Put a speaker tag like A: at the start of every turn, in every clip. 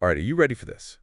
A: All right, are you ready for this?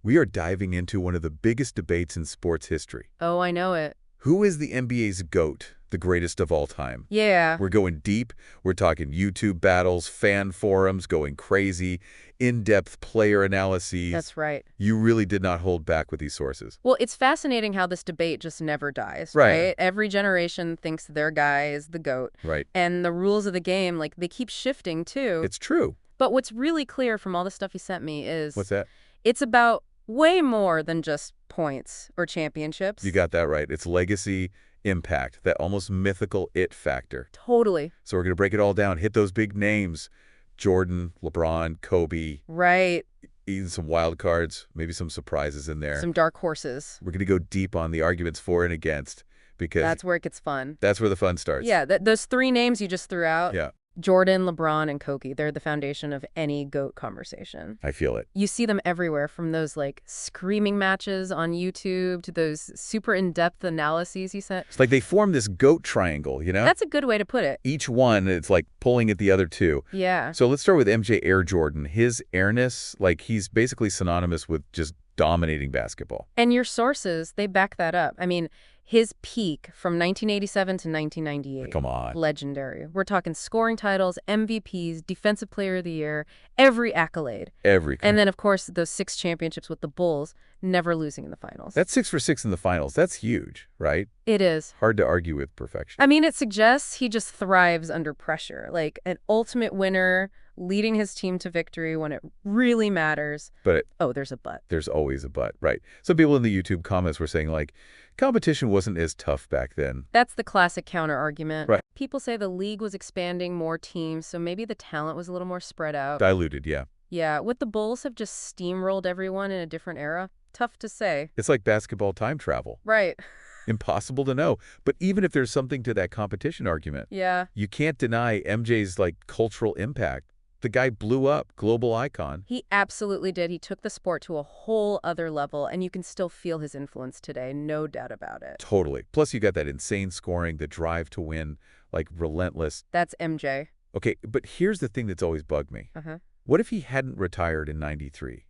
A: We are diving into one of the biggest debates in sports history.
B: Oh, I know it.
A: Who is the NBA's GOAT, the greatest of all time?
B: Yeah.
A: We're going deep. We're talking YouTube battles, fan forums going crazy, in-depth player analyses.
B: That's right.
A: You really did not hold back with these sources.
B: Well, it's fascinating how this debate just never dies,
A: Right.
B: right? Every generation thinks their guy is the GOAT.
A: Right.
B: And the rules of the game, like, they keep shifting, too.
A: It's true.
B: But what's really clear from all the stuff you sent me is
A: What's that?
B: it's about way more than just points or championships.
A: You got that right. It's legacy, impact, that almost mythical it factor.
B: Totally.
A: So we're going to break it all down, hit those big names. Jordan, LeBron, Kobe.
B: Right.
A: Even some wild cards, maybe some surprises in there.
B: Some dark horses.
A: We're going to go deep on the arguments for and against because
B: That's where it gets fun.
A: that's where the fun starts.
B: Yeah, those three names you just threw out.
A: Yeah,
B: Jordan, LeBron, and Kobe, they're the foundation of any GOAT conversation.
A: I feel it.
B: You see them everywhere, from those, like, screaming matches on YouTube to those super in-depth analyses you sent.
A: It's like they form this GOAT triangle, you know?
B: That's a good way to put it.
A: Each one, it's like pulling at the other two.
B: Yeah.
A: So let's start with MJ Air Jordan. His airness, like he's basically synonymous with just dominating basketball.
B: And your sources, they back that up. I mean, his peak from 1987 to 1998.
A: Come on.
B: Legendary. We're talking scoring titles, MVPs, Defensive Player of the Year, every accolade. And then, of course, those 6 championships with the Bulls, never losing in the finals.
A: That's 6 for 6 in the finals. That's huge, right?
B: It is.
A: Hard to argue with perfection.
B: I mean, it suggests he just thrives under pressure, like an ultimate winner, leading his team to victory when it really matters.
A: But
B: There's a but.
A: there's always a but, right? Some people in the YouTube comments were saying, like, competition wasn't as tough back then.
B: That's the classic counter-argument.
A: Right.
B: People say the league was expanding, more teams, so maybe the talent was a little more spread out.
A: Diluted, yeah.
B: Yeah, would the Bulls have just steamrolled everyone in a different era? Tough to say.
A: It's like basketball time travel.
B: Right.
A: Impossible to know. But even if there's something to that competition argument,
B: Yeah.
A: you can't deny MJ's, like, cultural impact. The guy blew up, global icon.
B: He absolutely did. He took the sport to a whole other level, and you can still feel his influence today, no doubt about it.
A: Totally. Plus, you got that insane scoring, the drive to win, like relentless.
B: That's MJ.
A: Okay, but here's the thing that's always bugged me.
B: Uh-huh.
A: What if he hadn't retired in '93?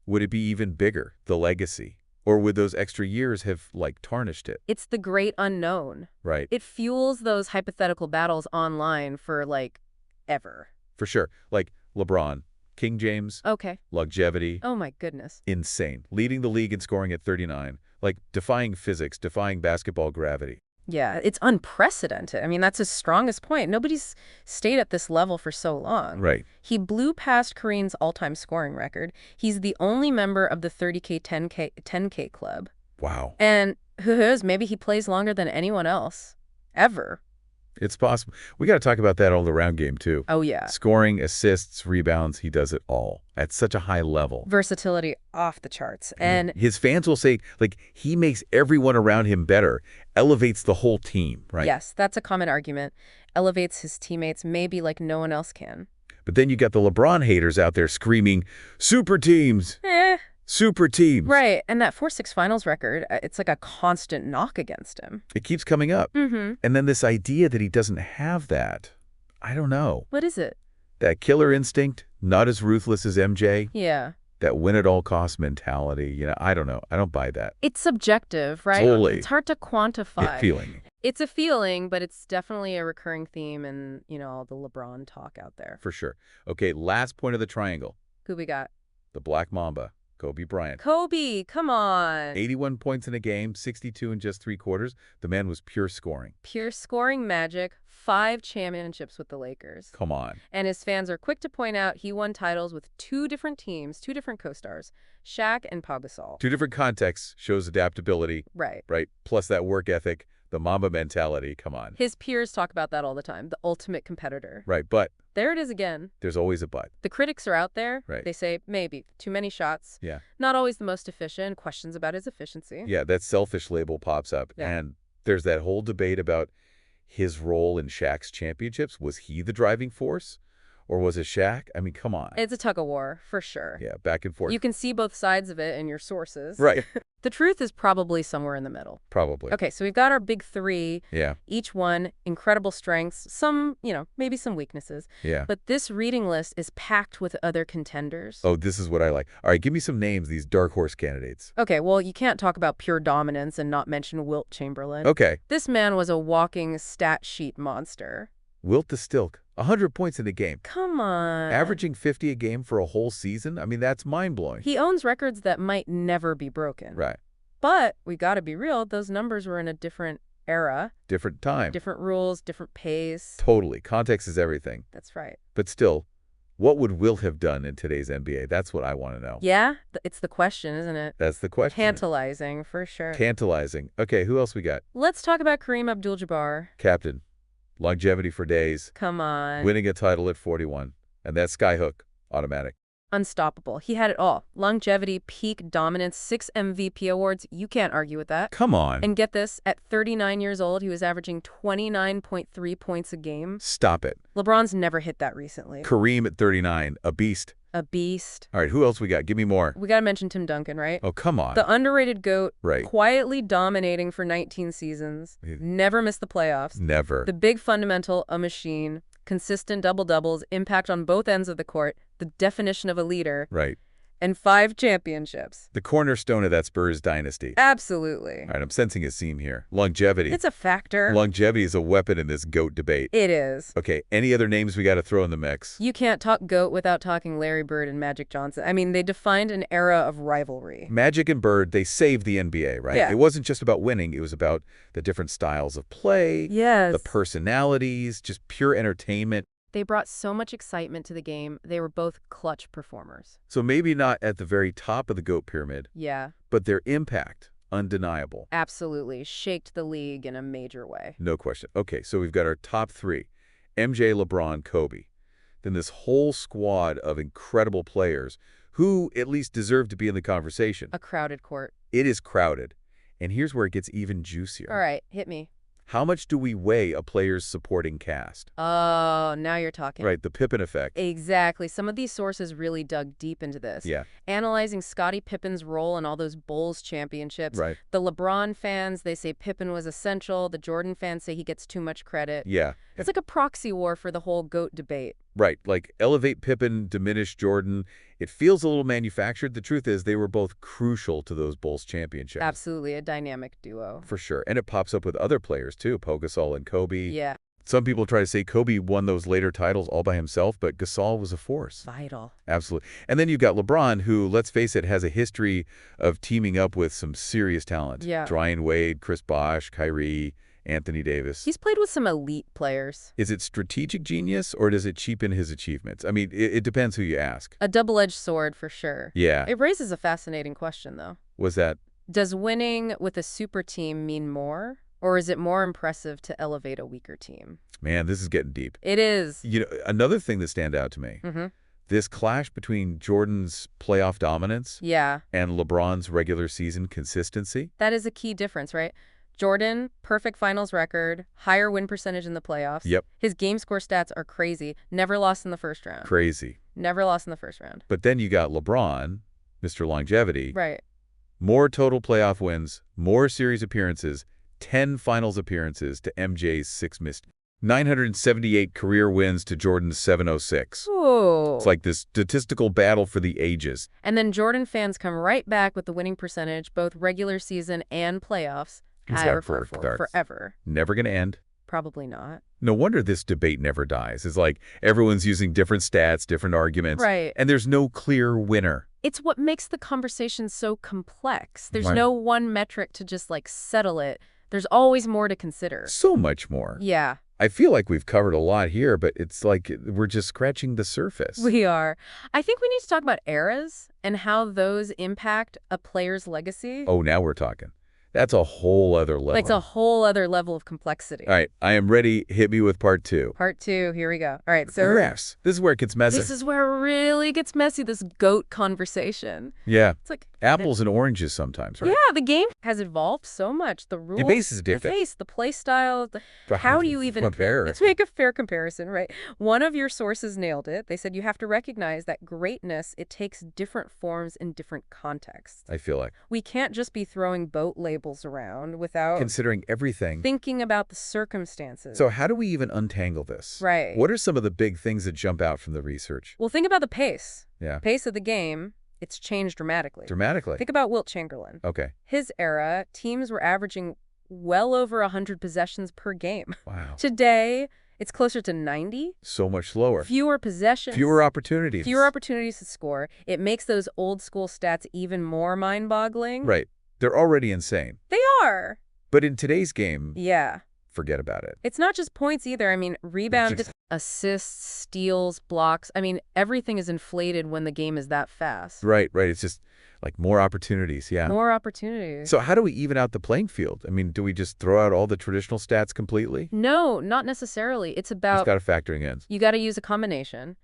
A: Would it be even bigger, the legacy? Or would those extra years have, like, tarnished it?
B: It's the great unknown.
A: Right.
B: It fuels those hypothetical battles online for, like, ever.
A: For sure. Like LeBron, King James,
B: Okay.
A: longevity,
B: Oh, my goodness.
A: insane. Leading the league in scoring at 39. Like defying physics, defying basketball gravity.
B: Yeah, it's unprecedented. I mean, that's his strongest point. Nobody's stayed at this level for so long.
A: Right.
B: He blew past Kareem's all-time scoring record. He's the only member of the 30K, 10K club.
A: Wow.
B: And who knows, maybe he plays longer than anyone else. Ever.
A: It's possible. We got to talk about that all-around game, too.
B: Oh, yeah.
A: Scoring, assists, rebounds, he does it all at such a high level.
B: Versatility off the charts. And
A: his fans will say, like, he makes everyone around him better, elevates the whole team, right?
B: yes, that's a common argument. Elevates his teammates maybe like no one else can.
A: But then you got the LeBron haters out there screaming, super teams, super teams.
B: Right. And that 4-6 finals record, it's like a constant knock against him.
A: It keeps coming up.
B: Mm-hmm.
A: And then this idea that he doesn't have that, I don't know.
B: What is it?
A: That killer instinct, not as ruthless as MJ,
B: Yeah.
A: that win-at-all-cost mentality, I don't know. I don't buy that.
B: It's subjective, right?
A: Totally.
B: It's hard to quantify.
A: Feeling.
B: It's a feeling, but it's definitely a recurring theme in, all the LeBron talk out there.
A: For sure. Okay, last point of the triangle.
B: Who we got?
A: The Black Mamba, Kobe Bryant.
B: Kobe, come on.
A: 81 points in a game, 62 in just 3 quarters. The man was pure scoring.
B: Pure scoring magic, 5 championships with the Lakers.
A: Come on.
B: And his fans are quick to point out he won titles with 2 different teams, 2 different co-stars, Shaq and Pau Gasol.
A: 2 different contexts, shows adaptability,
B: Right.
A: right? Plus that work ethic, the Mamba mentality, come on.
B: His peers talk about that all the time, the ultimate competitor.
A: Right, but
B: There it is again.
A: there's always a but.
B: The critics are out there.
A: Right.
B: They say, maybe, too many shots.
A: Yeah.
B: Not always the most efficient, questions about his efficiency.
A: Yeah, that selfish label pops up.
B: Yeah.
A: And there's that whole debate about his role in Shaq's championships. Was he the driving force? Or was it Shaq? I mean, come on.
B: It's a tug-of-war, for sure.
A: Yeah, back and forth.
B: You can see both sides of it in your sources.
A: Right.
B: The truth is probably somewhere in the middle.
A: Probably.
B: Okay, so we've got our big three.
A: Yeah.
B: Each one, incredible strengths, some, maybe some weaknesses.
A: Yeah.
B: But this reading list is packed with other contenders.
A: Oh, this is what I like. All right, give me some names, these dark horse candidates.
B: Okay, well, you can't talk about pure dominance and not mention Wilt Chamberlain.
A: Okay.
B: This man was a walking stat sheet monster.
A: Wilt the Stilk, 100 points in a game.
B: Come on.
A: Averaging 50 a game for a whole season? I mean, that's mind-blowing.
B: He owns records that might never be broken.
A: Right.
B: But we got to be real, those numbers were in a different era.
A: Different time.
B: Different rules, different pace.
A: Totally. Context is everything.
B: That's right.
A: But still, what would Wilt have done in today's NBA? That's what I want to know.
B: Yeah, it's the question, isn't it?
A: That's the question.
B: Tantalizing, for sure.
A: Tantalizing. Okay, who else we got?
B: Let's talk about Kareem Abdul-Jabbar.
A: Captain. Longevity for days.
B: Come on.
A: Winning a title at 41. And that skyhook. Automatic.
B: Unstoppable. He had it all. Longevity, peak dominance, 6 MVP awards. You can't argue with that.
A: Come on.
B: And get this, at 39 years old, he was averaging 29.3 points a game.
A: Stop it.
B: LeBron's never hit that recently.
A: Kareem at 39. A beast.
B: A beast.
A: All right, who else we got? Give me more.
B: We got to mention Tim Duncan, right?
A: Oh, come on.
B: The underrated GOAT.
A: Right.
B: Quietly dominating for 19 seasons. Never missed the playoffs.
A: Never.
B: The big fundamental, a machine. Consistent double-doubles, impact on both ends of the court, the definition of a leader.
A: Right.
B: And 5 championships.
A: The cornerstone of that Spurs dynasty.
B: Absolutely.
A: All right, I'm sensing a theme here. Longevity.
B: It's a factor.
A: Longevity is a weapon in this GOAT debate.
B: It is.
A: Okay, any other names we got to throw in the mix?
B: You can't talk GOAT without talking Larry Bird and Magic Johnson. I mean, they defined an era of rivalry.
A: Magic and Bird, they saved the NBA, right?
B: Yeah.
A: It wasn't just about winning. It was about the different styles of play.
B: Yes.
A: The personalities, just pure entertainment.
B: They brought so much excitement to the game. They were both clutch performers.
A: So maybe not at the very top of the GOAT pyramid.
B: Yeah.
A: But their impact, undeniable.
B: Absolutely. Shaked the league in a major way.
A: No question. Okay, so we've got our top 3. MJ, LeBron, Kobe. Then this whole squad of incredible players who at least deserve to be in the conversation.
B: A crowded court.
A: It is crowded. And here's where it gets even juicier.
B: All right, hit me.
A: How much do we weigh a player's supporting cast?
B: Oh, now you're talking.
A: Right, the Pippen effect.
B: Exactly. Some of these sources really dug deep into this.
A: Yeah.
B: Analyzing Scottie Pippen's role in all those Bulls championships.
A: Right.
B: The LeBron fans, they say Pippen was essential. The Jordan fans say he gets too much credit.
A: Yeah.
B: It's like a proxy war for the whole GOAT debate.
A: Right, like elevate Pippen, diminish Jordan. It feels a little manufactured. The truth is they were both crucial to those Bulls championships.
B: Absolutely, a dynamic duo.
A: For sure. And it pops up with other players too, Pau Gasol and Kobe.
B: Yeah.
A: Some people try to say Kobe won those later titles all by himself, but Gasol was a force.
B: Vital.
A: Absolutely. And then you've got LeBron, who, let's face it, has a history of teaming up with some serious talent.
B: Yeah.
A: Dwyane Wade, Chris Bosh, Kyrie, Anthony Davis.
B: He's played with some elite players.
A: Is it strategic genius, or does it cheapen his achievements? I mean, it depends who you ask.
B: A double-edged sword, for sure.
A: Yeah.
B: It raises a fascinating question, though.
A: Was that?
B: Does winning with a super team mean more? Or is it more impressive to elevate a weaker team?
A: Man, this is getting deep.
B: It is.
A: You know, another thing that stands out to me, this clash between Jordan's playoff dominance
B: Yeah.
A: and LeBron's regular season consistency.
B: That is a key difference, right? Jordan, perfect finals record, higher win percentage in the playoffs.
A: Yep.
B: His game score stats are crazy. Never lost in the first round.
A: Crazy.
B: Never lost in the first round.
A: But then you got LeBron, Mr. Longevity.
B: Right.
A: More total playoff wins, more series appearances, 10 finals appearances to MJ's 6 missed. 978 career wins to Jordan's 706.
B: Ooh.
A: It's like this statistical battle for the ages.
B: And then Jordan fans come right back with the winning percentage, both regular season and playoffs. Forever.
A: Never going to end.
B: Probably not.
A: No wonder this debate never dies. It's like everyone's using different stats, different arguments.
B: Right.
A: And there's no clear winner.
B: It's what makes the conversation so complex. There's
A: Right.
B: no one metric to just like settle it. There's always more to consider.
A: So much more.
B: Yeah.
A: I feel like we've covered a lot here, but it's like we're just scratching the surface.
B: We are. I think we need to talk about eras and how those impact a player's legacy.
A: Oh, now we're talking. That's a whole other level.
B: Like it's a whole other level of complexity.
A: All right, I am ready. Hit me with part 2.
B: Part 2, here we go. All right, so
A: Refs. This is where it gets messy.
B: this is where it really gets messy, this GOAT conversation.
A: Yeah.
B: It's like
A: Apples and oranges sometimes, right?
B: Yeah, the game has evolved so much. The rules,
A: The base is
B: the
A: different.
B: face, the play style. How do you even let's make a fair comparison, right? One of your sources nailed it. They said you have to recognize that greatness, it takes different forms in different contexts.
A: I feel like.
B: We can't just be throwing boat labels around without
A: Considering everything.
B: thinking about the circumstances.
A: So how do we even untangle this?
B: Right.
A: What are some of the big things that jump out from the research?
B: Well, think about the pace.
A: Yeah.
B: Pace of the game, it's changed dramatically.
A: Dramatically.
B: Think about Wilt Chamberlain.
A: Okay.
B: His era, teams were averaging well over 100 possessions per game.
A: Wow.
B: Today, it's closer to 90.
A: So much slower.
B: Fewer possessions.
A: Fewer opportunities.
B: Fewer opportunities to score. It makes those old school stats even more mind-boggling.
A: Right. They're already insane.
B: They are.
A: But in today's game,
B: Yeah.
A: forget about it.
B: It's not just points either. I mean, rebounds, assists, steals, blocks. I mean, everything is inflated when the game is that fast.
A: Right, right. It's just like more opportunities, yeah.
B: More opportunities.
A: So how do we even out the playing field? I mean, do we just throw out all the traditional stats completely?
B: No, not necessarily. It's about...
A: It's got to factoring in.
B: You got to use a combination.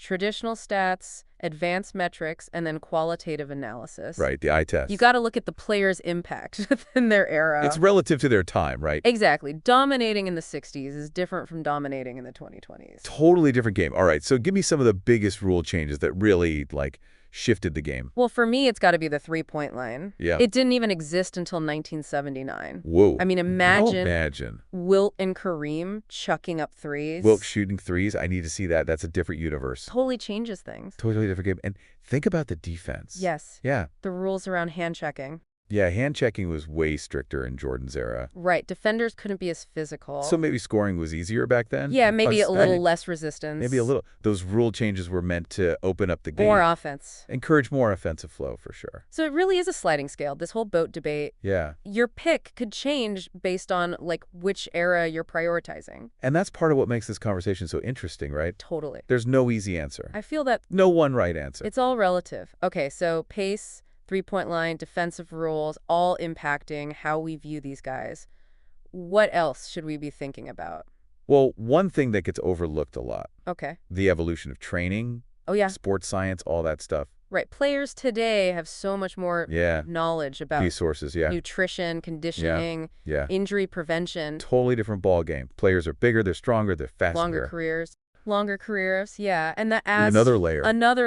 B: Traditional stats, advanced metrics, and then qualitative analysis.
A: Right, the eye test.
B: You got to look at the player's impact within their era.
A: It's relative to their time, right?
B: Exactly. Dominating in the 60s is different from dominating in the 2020s.
A: Totally different game. All right, so give me some of the biggest rule changes that really, like, shifted the game.
B: Well, for me, it's got to be the three-point line.
A: Yeah.
B: It didn't even exist until 1979.
A: Whoa.
B: I mean,
A: Imagine
B: Wilt and Kareem chucking up threes.
A: Wilt shooting threes. I need to see that. That's a different universe.
B: Totally changes things.
A: Totally different game. And think about the defense.
B: Yes.
A: Yeah.
B: The rules around hand checking.
A: Yeah, hand checking was way stricter in Jordan's era.
B: Right. Defenders couldn't be as physical.
A: So maybe scoring was easier back then?
B: Yeah, maybe a little less resistance.
A: Maybe a little. Those rule changes were meant to open up the game.
B: More offense.
A: Encourage more offensive flow, for sure.
B: So it really is a sliding scale, this whole boat debate.
A: Yeah.
B: Your pick could change based on, like, which era you're prioritizing.
A: And that's part of what makes this conversation so interesting, right?
B: Totally.
A: There's no easy answer.
B: I feel that...
A: No one right answer.
B: It's all relative. Okay, so pace, three-point line, defensive rules, all impacting how we view these guys. What else should we be thinking about?
A: Well, one thing that gets overlooked a lot.
B: Okay.
A: The evolution of training.
B: Oh, yeah.
A: Sports science, all that stuff.
B: Right. Players today have so much more knowledge about
A: resources,
B: nutrition, conditioning, injury prevention.
A: Totally different ball game. Players are bigger, they're stronger, they're faster.
B: Longer careers, yeah. And that adds
A: another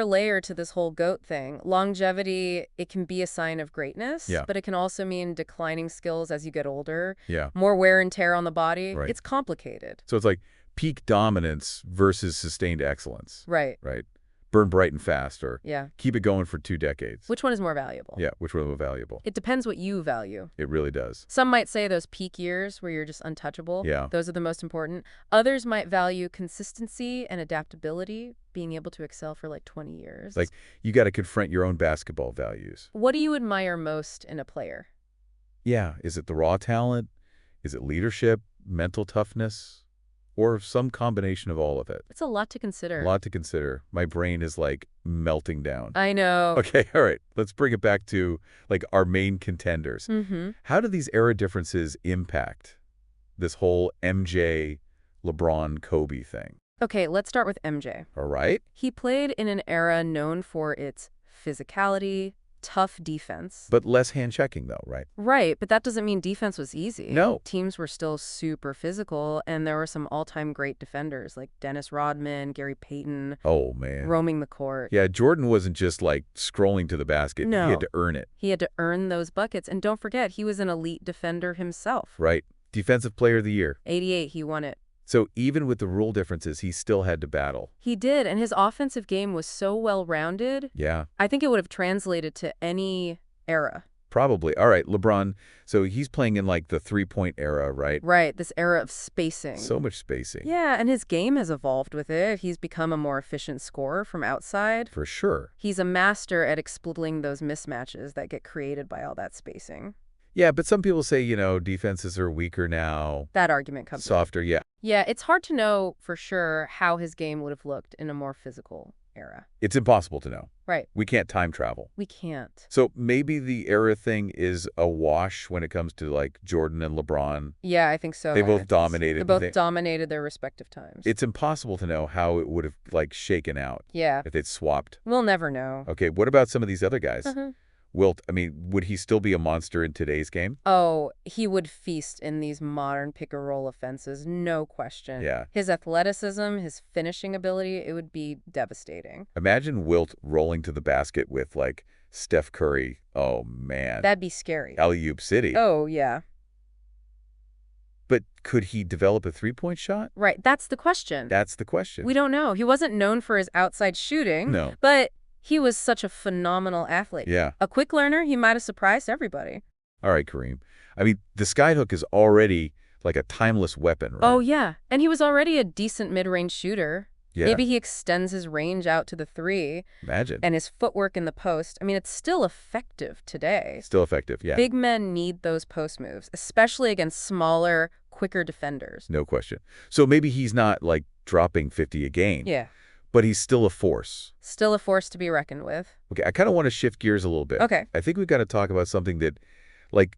A: layer to this whole GOAT thing. Longevity, it can be a sign of greatness, but it can also mean declining skills as you get older. Yeah. More wear and tear on the body. Right. It's complicated. So it's like peak dominance versus sustained excellence.
B: Right.
A: Right. Burn bright and fast, or keep it going for 2 decades.
B: Which one is more valuable?
A: Yeah, which one is more valuable?
B: It depends what you value.
A: It really does.
B: Some might say those peak years where you're just untouchable. Yeah. Those are the most important. Others might value consistency and adaptability, being able to excel for like 20 years.
A: Like, you got to confront your own basketball values.
B: What do you admire most in a player?
A: Yeah, is it the raw talent? Is it leadership, mental toughness? Or some combination of all of it.
B: It's a lot to consider.
A: A lot to consider. My brain is like melting down.
B: I know.
A: Okay, all right. Let's bring it back to like our main contenders. How do these era differences impact this whole MJ, LeBron, Kobe thing?
B: Okay, let's start with MJ.
A: All right.
B: He played in an era known for its physicality, tough defense.
A: But less hand-checking, though, right?
B: Right, but that doesn't mean defense was easy.
A: No.
B: Teams were still super physical, and there were some all-time great defenders like Dennis Rodman, Gary Payton.
A: Oh, man.
B: Roaming the court.
A: Yeah, Jordan wasn't just, like, scrolling to the basket.
B: No.
A: He had to earn it.
B: He had to earn those buckets. And don't forget, he was an elite defender himself.
A: Right. Defensive Player of the Year.
B: 88, he won it.
A: So even with the rule differences, he still had to battle.
B: He did, and his offensive game was so well-rounded.
A: Yeah.
B: I think it would have translated to any era.
A: Probably. All right, LeBron, so he's playing in like the three-point era, right?
B: Right, this era of spacing.
A: So much spacing.
B: Yeah, and his game has evolved with it. He's become a more efficient scorer from outside.
A: For sure.
B: He's a master at exploiting those mismatches that get created by all that spacing.
A: Yeah, but some people say, you know, defenses are weaker now.
B: That argument comes
A: softer, yeah.
B: Yeah, it's hard to know for sure how his game would have looked in a more physical era.
A: It's impossible to know.
B: Right.
A: We can't time travel.
B: We can't.
A: So maybe the era thing is a wash when it comes to, like, Jordan and LeBron.
B: Yeah, I think so.
A: They both dominated.
B: They both dominated their respective times.
A: It's impossible to know how it would have, like, shaken out.
B: Yeah.
A: If they'd swapped.
B: We'll never know.
A: Okay, what about some of these other guys?
B: Wilt, I mean, would he still be a monster in today's game? Oh, he would feast in these modern pick-and-roll offenses, no question. Yeah. His athleticism, his finishing ability, it would be devastating. Imagine Wilt rolling to the basket with, like, Steph Curry. Oh, man. That'd be scary. Alley-oop City. Oh, yeah. But could he develop a three-point shot? Right, that's the question. That's the question. We don't know. He wasn't known for his outside shooting. No. But he was such a phenomenal athlete. Yeah. A quick learner, he might have surprised everybody. All right, Kareem. I mean, the skyhook is already like a timeless weapon, right? Oh, yeah. And he was already a decent mid-range shooter. Yeah. Maybe he extends his range out to the three. Imagine. And his footwork in the post. I mean, it's still effective today. Still effective, yeah. Big men need those post moves, especially against smaller, quicker defenders. No question. So maybe he's not, like, dropping 50 a game. Yeah. But he's still a force. Still a force to be reckoned with. Okay, I kind of want to shift gears a little bit. Okay. I think we've got to talk about something that, like,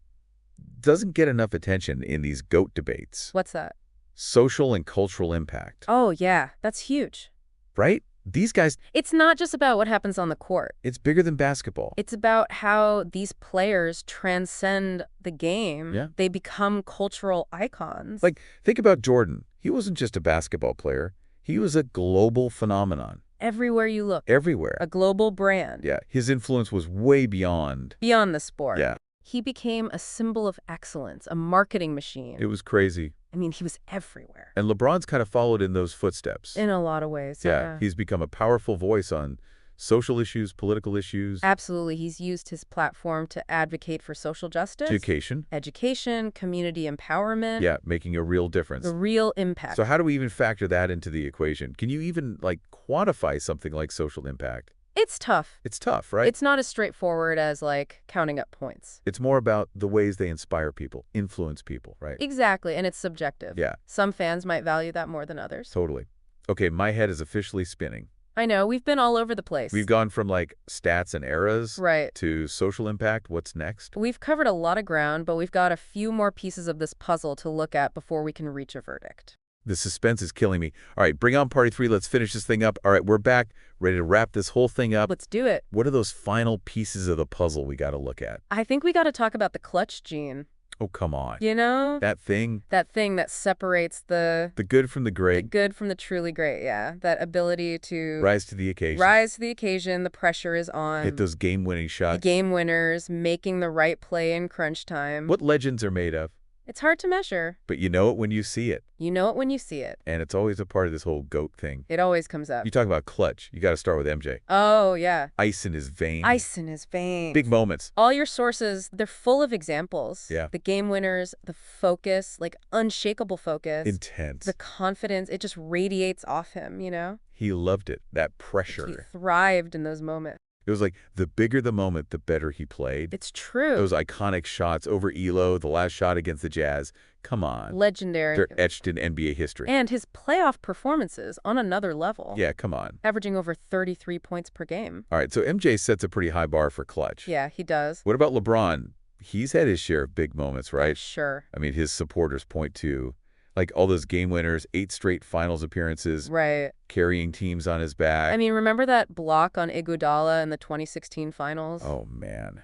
B: doesn't get enough attention in these GOAT debates. What's that? Social and cultural impact. Oh, yeah. That's huge. Right? These guys... It's not just about what happens on the court. It's bigger than basketball. It's about how these players transcend the game. Yeah. They become cultural icons. Like, think about Jordan. He wasn't just a basketball player. He was a global phenomenon. Everywhere you look. Everywhere. A global brand. Yeah. His influence was way beyond... Beyond the sport. Yeah. He became a symbol of excellence, a marketing machine. It was crazy. I mean, he was everywhere. And LeBron's kind of followed in those footsteps. In a lot of ways, yeah. He's become a powerful voice on social issues, political issues. Absolutely. He's used his platform to advocate for social justice. Education, community empowerment. Yeah, making a real difference. A real impact. So how do we even factor that into the equation? Can you even, like, quantify something like social impact? It's tough. It's tough, right? It's not as straightforward as, like, counting up points. It's more about the ways they inspire people, influence people, right? Exactly, and it's subjective. Yeah. Some fans might value that more than others. Totally. Okay, my head is officially spinning. I know, we've been all over the place. We've gone from, like, stats and eras to social impact. What's next? We've covered a lot of ground, but we've got a few more pieces of this puzzle to look at before we can reach a verdict. The suspense is killing me. All right, bring on party 3. Let's finish this thing up. All right, we're back, ready to wrap this whole thing up. Let's do it. What are those final pieces of the puzzle we got to look at? I think we got to talk about the clutch gene. Oh, come on. You know? That thing? That thing that separates the good from the great. The good from the truly great, yeah. That ability to... Rise to the occasion. Rise to the occasion. The pressure is on. Hit those game-winning shots. The game winners, making the right play in crunch time. What legends are made of? It's hard to measure. But you know it when you see it. You know it when you see it. And it's always a part of this whole GOAT thing. It always comes up. You talk about clutch. You got to start with MJ. Oh, yeah. Ice in his veins. Ice in his veins. Big moments. All your sources, they're full of examples. Yeah. The game winners, the focus, like unshakable focus. Intense. The confidence, it just radiates off him, you know? He loved it, that pressure. He thrived in those moments. It was like the bigger the moment, the better he played. It's true. Those iconic shots over Elo, the last shot against the Jazz. Come on. Legendary. They're etched in NBA history. And his playoff performances on another level. Yeah, come on. Averaging over 33 points per game. All right, so MJ sets a pretty high bar for clutch. Yeah, he does. What about LeBron? He's had his share of big moments, right? Sure. I mean, his supporters point to... like all those game winners, 8 straight finals appearances. Right. Carrying teams on his back. I mean, remember that block on Iguodala in the 2016 finals? Oh, man.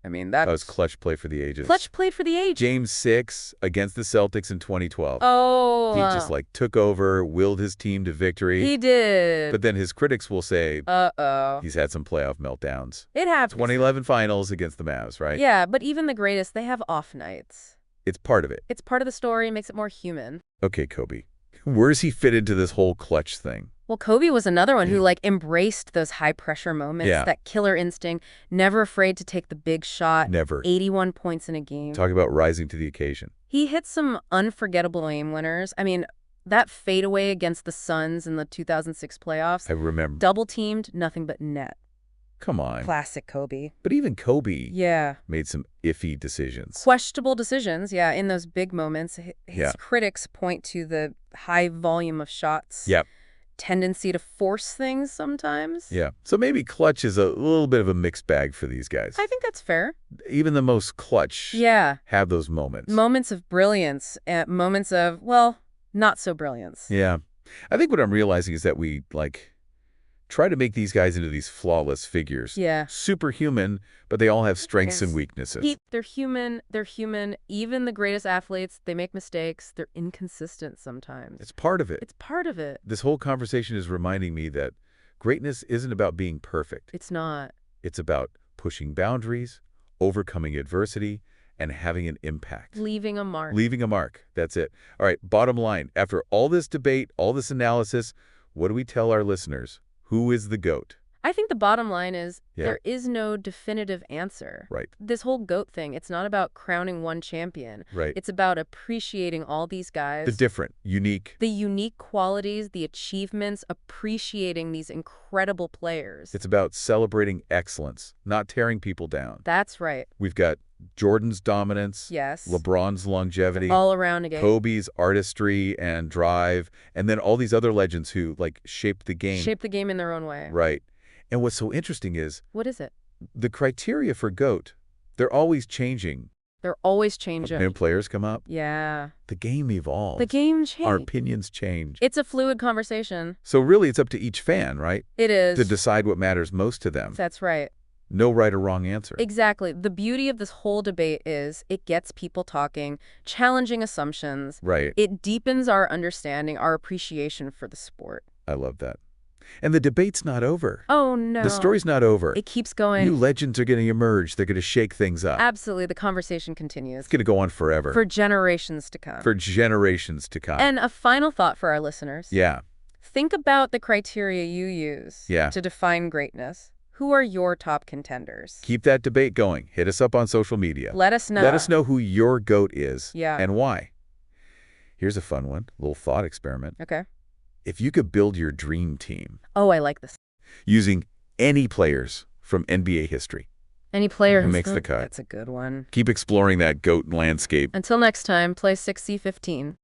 B: I mean, that was clutch play for the ages. Clutch play for the ages. Game 6 against the Celtics in 2012. Oh. He just, like, took over, willed his team to victory. He did. But then his critics will say, uh-oh, he's had some playoff meltdowns. It happens. 2011 finals against the Mavs, right? Yeah, but even the greatest, they have off nights. It's part of it. It's part of the story, makes it more human. Okay, Kobe. Where does he fit into this whole clutch thing? Well, Kobe was another one who, like, embraced those high-pressure moments, that killer instinct, never afraid to take the big shot. Never. 81 points in a game. Talk about rising to the occasion. He hit some unforgettable game winners. I mean, that fadeaway against the Suns in the 2006 playoffs. I remember. Double-teamed, nothing but net. Come on. Classic Kobe. But even Kobe made some iffy decisions. Questionable decisions, yeah, in those big moments. His critics point to the high volume of shots. Yep. Tendency to force things sometimes. Yeah. So maybe clutch is a little bit of a mixed bag for these guys. I think that's fair. Even the most clutch have those moments. Moments of brilliance, moments of, well, not so brilliance. Yeah. I think what I'm realizing is that we, like... try to make these guys into these flawless figures.
A: Yeah.
B: Superhuman, but they all have strengths and weaknesses.
A: They're human. They're human. Even the greatest athletes, they make mistakes. They're inconsistent sometimes.
B: It's part of it.
A: It's part of it.
B: This whole conversation is reminding me that greatness isn't about being perfect.
A: It's not.
B: It's about pushing boundaries, overcoming adversity, and having an impact.
A: Leaving a mark.
B: Leaving a mark. That's it. All right, bottom line. After all this debate, all this analysis, what do we tell our listeners? Who is the GOAT?
A: I think the bottom line is there is no definitive answer.
B: Right.
A: This whole GOAT thing, it's not about crowning one champion.
B: Right.
A: It's about appreciating all these guys.
B: The different, unique.
A: The unique qualities, the achievements, appreciating these incredible players.
B: It's about celebrating excellence, not tearing people down.
A: That's right.
B: We've got Jordan's dominance,
A: yes,
B: LeBron's longevity,
A: all around again,
B: Kobe's artistry and drive, and then all these other legends who, like, shaped the game.
A: Shaped the game in their own way.
B: Right. And what's so interesting is...
A: What is it?
B: The criteria for GOAT, they're always changing.
A: They're always changing.
B: New players come up.
A: Yeah.
B: The game evolves.
A: The game changes.
B: Our opinions change.
A: It's a fluid conversation.
B: So really, it's up to each fan, right?
A: It is.
B: To decide what matters most to them.
A: That's right.
B: No right or wrong answer.
A: Exactly. The beauty of this whole debate is it gets people talking, challenging assumptions.
B: Right.
A: It deepens our understanding, our appreciation for the sport.
B: I love that. And the debate's not over.
A: Oh, no.
B: The story's not over.
A: It keeps going.
B: New legends are going to emerge. They're going to shake things up.
A: Absolutely. The conversation continues.
B: It's going to go on forever.
A: For generations to come.
B: For generations to come.
A: And a final thought for our listeners.
B: Yeah.
A: Think about the criteria you use to define greatness. Who are your top contenders?
B: Keep that debate going. Hit us up on social media.
A: Let us know.
B: Let us know who your GOAT is and why. Here's a fun one, a little thought experiment.
A: Okay.
B: If you could build your dream team.
A: Oh, I like this.
B: Using any players from NBA history.
A: Any player
B: who makes the cut.
A: That's a good one.
B: Keep exploring that GOAT landscape.
A: Until next time, play 6C15.